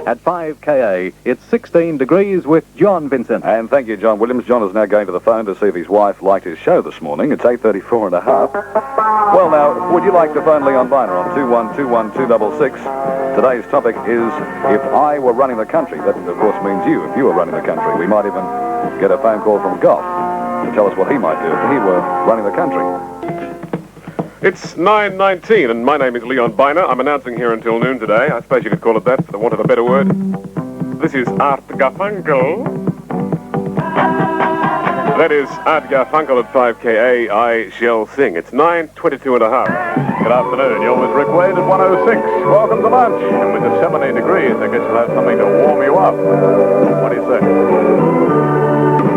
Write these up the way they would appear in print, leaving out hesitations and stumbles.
at 5KA. It's 16 degrees with John Vincent. And thank you, John Williams. John is now going to the phone to see if his wife liked his show this morning. It's 8:34 and a half. Well, now, would you like to phone Leon Byner on 2121266? Today's topic is if I were running the country. That, of course, means you, if you were running the country. We might even get a phone call from Goff to tell us what he might do if he were running the country. It's 9:19, and my name is Leon Byner. I'm announcing here until noon today. I suppose you could call it that for the want of a better word. This is Art Garfunkel. That is Art Garfunkel at 5KA, I Shall Sing. It's 9:22 and a half. Good afternoon. You're with Rick Wayde at 106. Welcome to lunch. And with the 70 degrees, I guess you'll have something to warm you up. What do you say?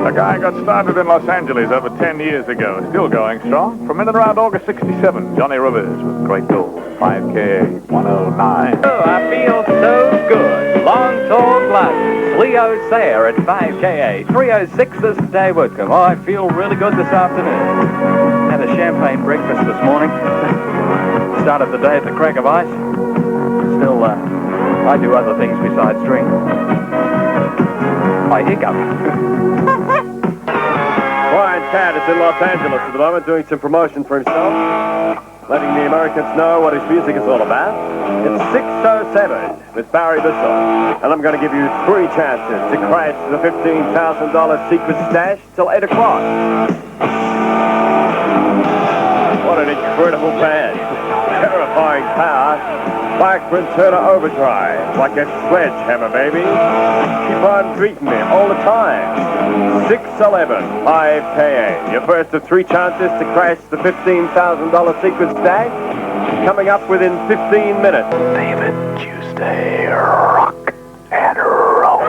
A guy got started in Los Angeles over 10 years ago. Still going strong. From in and around August 67, Johnny Rivers with Great Gold. 5KA 109. Oh, I feel so good. Long, tall glasses. Leo Sayer at 5KA. 306 is Dave Whitcomb. Oh, I feel really good this afternoon. Had a champagne breakfast this morning. Started the day at the crack of ice. Still, I do other things besides drink. I hiccup. Brian Tad is in Los Angeles at the moment doing some promotion for himself, letting the Americans know what his music is all about. It's 6:07 with Barry Bissell, and I'm going to give you 3 chances to crash the $15,000 secret stash till 8 o'clock. What an incredible band. Terrifying power. Blackburn Turner Overdrive. Like a sledgehammer, baby. Keep on beating him all the time. 611 5KA. Your first of 3 chances to crash the $15,000 secret stash. Coming up within 15 minutes. David Tuesday, rock and roll.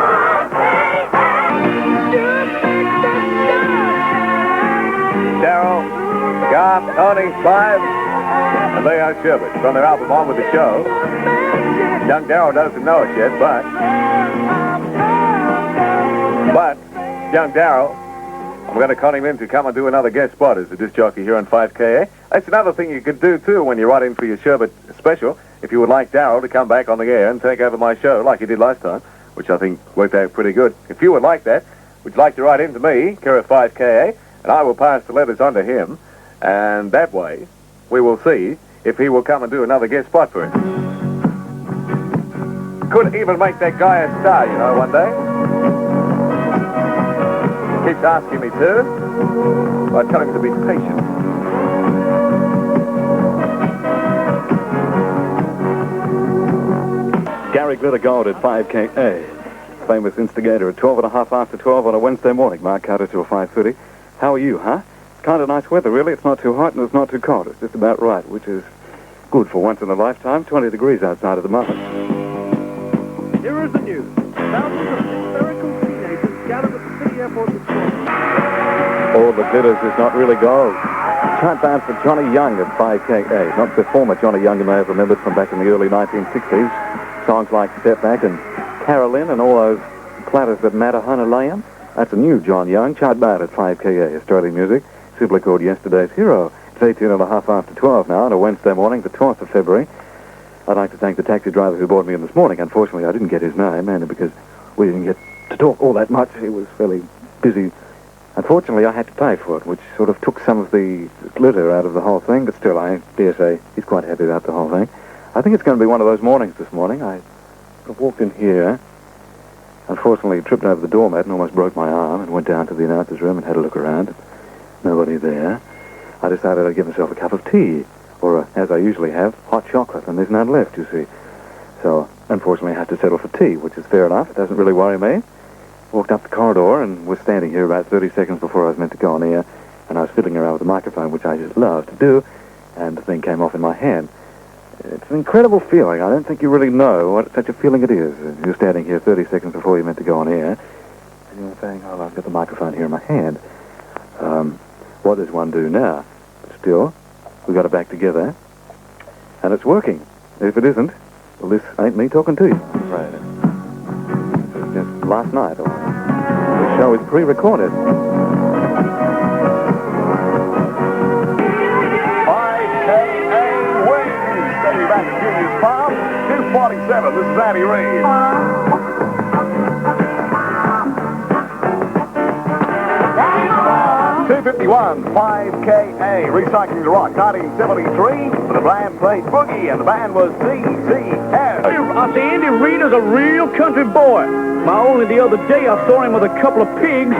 Darryl, Garth, Tony, Clive, and they are Sherbert from their album On With The Show. Young Darryl doesn't know it yet, but young Darryl, I'm going to call him in to come and do another guest spot as a disc jockey here on 5KA. That's another thing you could do, too, when you write in for your Sherbert special. If you would like Darryl to come back on the air and take over my show like he did last time, which I think worked out pretty good. If you would like that, would you like to write in to me, care of 5KA, and I will pass the letters on to him, and that way we will see if he will come and do another guest spot for us. Could even make that guy a star, you know, one day. Keeps asking me to. I tell him to be patient. Gary Glitter Gold at 5KA. Famous instigator at 12 and a half after 12 on a Wednesday morning. Mark Carter till 5:30. How are you, huh? Kind of nice weather, really. It's not too hot and it's not too cold. It's just about right, which is good for once in a lifetime. 20 degrees outside at the moment. Here is the news. Thousands of hysterical teenagers gathered at the city airport this morning. All the glitters is not really gold. Chant down for Johnny Young at 5KA. Not the former Johnny Young you may have remembered from back in the early 1960s. Songs like Step Back and Carolyn and all those platters that matter, Honolulu. That's a new John Young. Chart bad at 5KA, Australian music. Simply called Yesterday's Hero. It's 18 and a half after 12 now on a Wednesday morning, the 12th of February. I'd like to thank the taxi driver who brought me in this morning. Unfortunately, I didn't get his name, mainly because we didn't get to talk all that much. He was fairly busy. Unfortunately, I had to pay for it, which sort of took some of the glitter out of the whole thing, but still, I dare say he's quite happy about the whole thing. I think it's going to be one of those mornings this morning. I sort of walked in here, unfortunately tripped over the doormat and almost broke my arm, and went down to the announcer's room and had a look around. Nobody there. I decided I'd give myself a cup of tea, or as I usually have, hot chocolate, and there's none left, you see. So, unfortunately, I had to settle for tea, which is fair enough. It doesn't really worry me. Walked up the corridor and was standing here about 30 seconds before I was meant to go on air, and I was fiddling around with the microphone, which I just love to do, and the thing came off in my hand. It's an incredible feeling. I don't think you really know what such a feeling it is. You're standing here 30 seconds before you're meant to go on air, and you're saying, oh, I've got the microphone here in my hand. What does one do now? Still, we got it back together, and it's working. If it isn't, well, this ain't me talking to you. Right. It's just last night. The show is pre-recorded. 5KA wins. Back at Junior's Farm, 247. This is Andy Reid. 251, 5KA, Recycling the Rock, 1973. The band played Boogie, and the band was CCS. I say Andy Reid is a real country boy. My only the other day I saw him with a couple of pigs.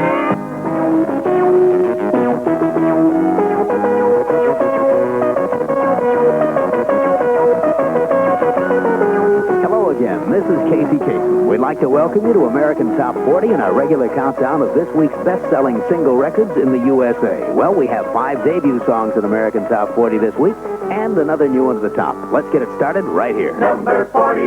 Hello again, this is Kasem. We'd like to welcome you to American Top 40 and our regular countdown of this week's best-selling single records in the USA. Well, we have 5 debut songs in American Top 40 this week, and another new one at the top. Let's get it started right here. Number 40.